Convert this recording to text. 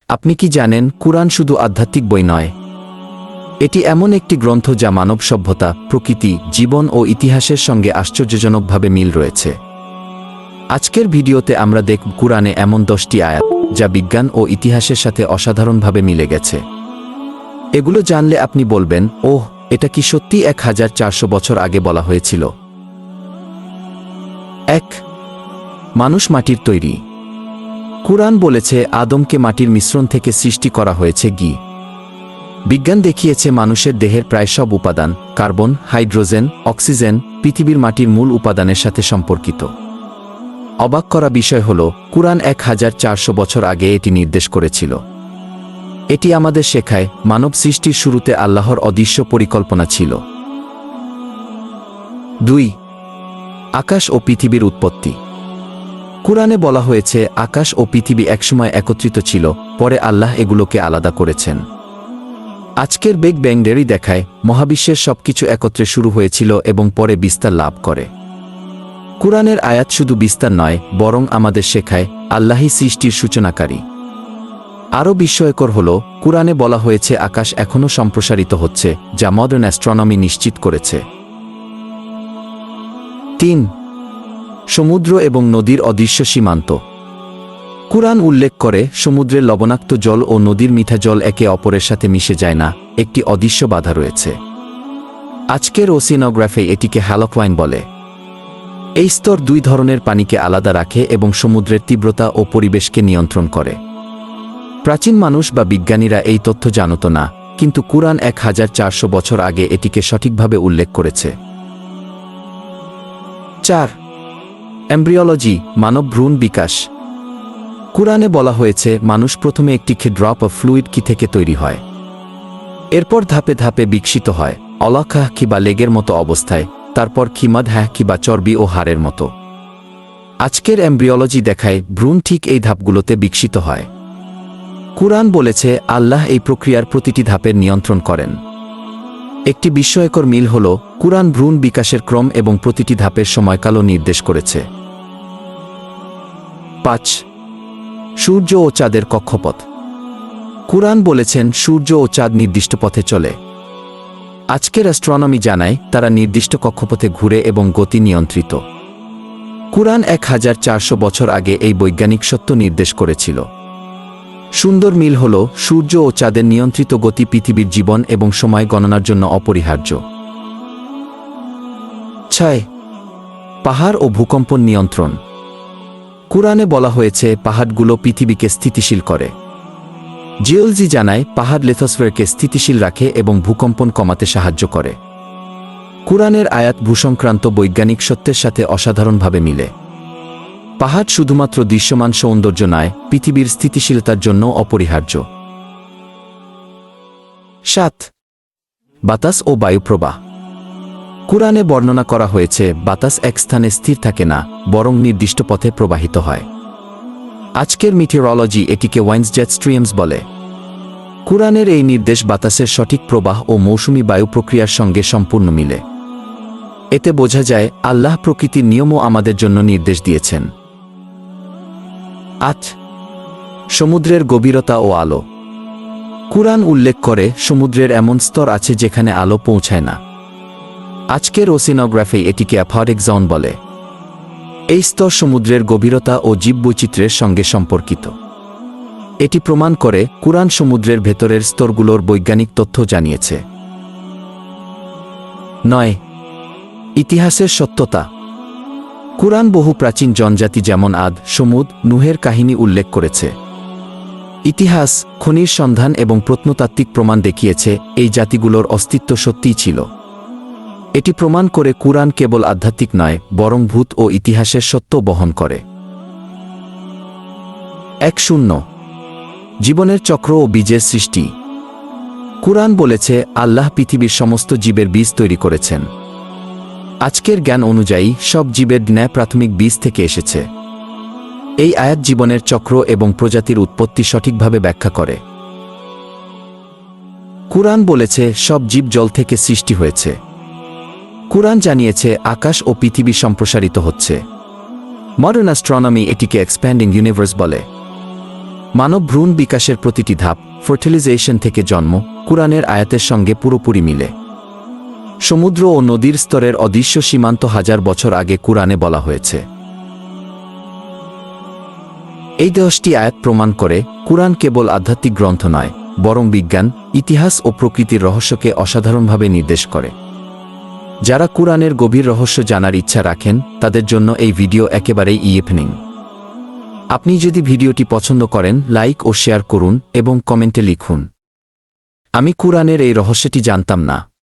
আপনি কি জানেন, কুরআন শুধু আধ্যাত্মিক বই নয়, এটি এমন একটি গ্রন্থ যা মানব সভ্যতা, প্রকৃতি, জীবন ও ইতিহাসের সঙ্গে আশ্চর্যজনকভাবে মিল রয়েছে। আজকের ভিডিওতে আমরা দেখব কুরআনে এমন 10টি আয়াত যা বিজ্ঞান ও ইতিহাসের সাথে অসাধারণভাবে মিলে গেছে। এগুলো জানলে আপনি বলবেন, ওহ, এটা কি সত্যি 1400 বছর আগে বলা হয়েছিল? 1. মানুষ মাটির তৈরি। কুরআন বলেছে আদমকে মাটির মিশ্রণ থেকে সৃষ্টি করা হয়েছে। বিজ্ঞান দেখিয়েছে মানুষের দেহের প্রায় সব উপাদান কার্বন, হাইড্রোজেন, অক্সিজেন পৃথিবীর মাটির মূল উপাদানের সাথে সম্পর্কিত। অবাক করা বিষয় হল, কুরআন 1400 বছর আগে এটি নির্দেশ করেছিল। এটি আমাদের শেখায় মানব সৃষ্টির শুরুতে আল্লাহর অদৃশ্য পরিকল্পনা ছিল। 2. আকাশ ও পৃথিবীর উৎপত্তি। কুরআনে বলা হয়েছে আকাশ ও পৃথিবী একসময় একত্রিত ছিল, পরে আল্লাহ এগুলোকে আলাদা করেছেন। আজকের বিগ ব্যাং থিওরি দেখায় মহাবিশ্বের সবকিছু একত্রে শুরু হয়েছিল এবং পরে বিস্তার লাভ করে। কুরআনের আয়াত শুধু বিস্তার নয়, বরং আমাদের শেখায় আল্লাহই সৃষ্টির সূচনাকারী। আরও বিস্ময়কর হল, কুরআনে বলা হয়েছে আকাশ এখনও সম্প্রসারিত হচ্ছে, যা মডার্ন অ্যাস্ট্রোনমি নিশ্চিত করেছে। 3. সমুদ্র এবং নদীর অদৃশ্য সীমান্ত। কুরআন উল্লেখ করে সমুদ্রের লবণাক্ত জল ও নদীর মিঠা জল একে অপরের সাথে মিশে যায় না, একটি অদৃশ্য বাধা রয়েছে। আজকের ওশিনোগ্রাফি এটিকে হ্যালোকোয়াইন বলে। এই স্তর 2 ধরনের পানিকে আলাদা রাখে এবং সমুদ্রের তীব্রতা ও পরিবেশকে নিয়ন্ত্রণ করে। প্রাচীন মানুষ বা বিজ্ঞানীরা এই তথ্য জানত না, কিন্তু কুরআন 1400 বছর আগে এটিকে সঠিকভাবে উল্লেখ করেছে। 4. এমব্রিওলজি, মানব ভ্রূণ বিকাশ। কুরআনে বলা হয়েছে মানুষ প্রথমে একটি ড্রপ অফ ফ্লুইড থেকে তৈরি হয়। এরপর ধাপে ধাপে বিকশিত হয়, আলাকাহ কিবা লেগের মতো অবস্থায়, তারপর খিমাদহাহ কিবা চর্বি ও হাড়ের মতো। আজকের এমব্রিওলজি দেখায় ভ্রূণ ঠিক এই ধাপগুলোতে বিকশিত হয়। কুরআন বলেছে আল্লাহ এই প্রক্রিয়ার প্রতিটি ধাপের নিয়ন্ত্রণ করেন। একটি বিস্ময়কর মিল হল, কুরআন ভ্রূণ বিকাশের ক্রম এবং প্রতিটি ধাপের সময়কালও নির্দেশ করেছে। 5. সূর্য ও চাঁদের কক্ষপথ। কুরআন বলেছেন সূর্য ও চাঁদ নির্দিষ্ট পথে চলে। আজকের অ্যাস্ট্রোনমি জানায় তারা নির্দিষ্ট কক্ষপথে ঘুরে এবং গতি নিয়ন্ত্রিত। কুরআন 1400 বছর আগে এই বৈজ্ঞানিক সত্য নির্দেশ করেছিল। সুন্দর মিল হল, সূর্য ও চাঁদের নিয়ন্ত্রিত গতি পৃথিবীর জীবন এবং সময় গণনার জন্য অপরিহার্য। 6. পাহাড় ও ভূকম্পন নিয়ন্ত্রণ। কুরআনে বলা হয়েছে পাহাড়গুলো পৃথিবীকে স্থিতিশীল করে। জিওলজি জানায় পাহাড় লিথোস্ফিয়ারকে স্থিতিশীল রাখে এবং ভূকম্পন কমাতে সাহায্য করে। কুরআনের আয়াত ভূসংক্রান্ত বৈজ্ঞানিক সত্যের সাথে অসাধারণভাবে মিলে। পাহাড় শুধুমাত্র দৃশ্যমান সৌন্দর্য নয়, পৃথিবীর স্থিতিশীলতার জন্য অপরিহার্য। 7. বাতাস ও বায়ুপ্রবাহ। কুরআনে বর্ণনা করা হয়েছে বাতাস এক স্থানে স্থির থাকে না, বরং নির্দিষ্ট পথে প্রবাহিত হয়। আজকের মিটিওরোলজি এটিকে উইন্ডস জেট স্ট্রিমস বলে। কুরআনের এই নির্দেশ বাতাসের সঠিক প্রবাহ ও মৌসুমী বায়ু প্রক্রিয়ার সঙ্গে সম্পূর্ণ মিলে। এতে বোঝা যায় আল্লাহ প্রকৃতির নিয়মও আমাদের জন্য নির্দেশ দিয়েছেন। 8. সমুদ্রের গভীরতা ও আলো। কুরআন উল্লেখ করে সমুদ্রের এমন স্তর আছে যেখানে আলো পৌঁছায় না। আজকের ওশিনোগ্রাফি এটিকে অ্যাফরিক জোন বলে। এই স্তর সমুদ্রের গভীরতা ও জীববৈচিত্র্যের সঙ্গে সম্পর্কিত। এটি প্রমাণ করে কুরআন সমুদ্রের ভেতরের স্তরগুলোর বৈজ্ঞানিক তথ্য জানিয়েছে। 9. ইতিহাসের সত্যতা। কুরআন বহু প্রাচীন জনজাতি যেমন আদ, সমুদ, নুহের কাহিনী উল্লেখ করেছে। ইতিহাস, খনির সন্ধান এবং প্রত্নতাত্ত্বিক প্রমাণ দেখিয়েছে এই জাতিগুলোর অস্তিত্ব সত্যিই ছিল। এটি প্রমাণ করে কুরআন কেবল আধ্যাত্মিক নয়, বরং ভূত ও ইতিহাসের সত্য বহন করে। 1. জীবনের চক্র ও বীজের সৃষ্টি। কুরআন বলেছে আল্লাহ পৃথিবীর সমস্ত জীবের বীজ তৈরি করেছেন। আজকের জ্ঞান অনুযায়ী সব জীবের ন্যায় প্রাথমিক বীজ থেকে এসেছে। এই আয়াত জীবনের চক্র এবং প্রজাতির উৎপত্তি সঠিকভাবে ব্যাখ্যা করে। কুরআন বলেছে সব জীব জল থেকে সৃষ্টি হয়েছে। কুরআন জানিয়েছে আকাশ ও পৃথিবী সম্প্রসারিত হচ্ছে। মডার্ন অ্যাস্ট্রোনমি এটিকে এক্সপ্যান্ডিং ইউনিভার্স বলে। মানব ভ্রূণ বিকাশের প্রতিটি ধাপ, ফার্টিলাইজেশন থেকে জন্ম, কুরআনের আয়াতের সঙ্গে পুরোপুরি মিলে। সমুদ্র ও নদীর স্তরের অদৃশ্য সীমান্ত হাজার বছর আগে কুরআনে বলা হয়েছে। এই 10টি আয়াত প্রমাণ করে কুরআন কেবল আধ্যাত্মিক গ্রন্থ নয়, বরং বিজ্ঞান, ইতিহাস ও প্রকৃতির রহস্যকে অসাধারণভাবে নির্দেশ করে। যারা কুরআনের গভীর রহস্য জানার ইচ্ছা রাখেন, তাদের জন্য এই ভিডিও একেবারেই ইয়েফনিং। আপনি যদি ভিডিওটি পছন্দ করেন, লাইক ও শেয়ার করুন এবং কমেন্টে লিখুন, আমি কুরআনের এই রহস্যটি জানতাম না।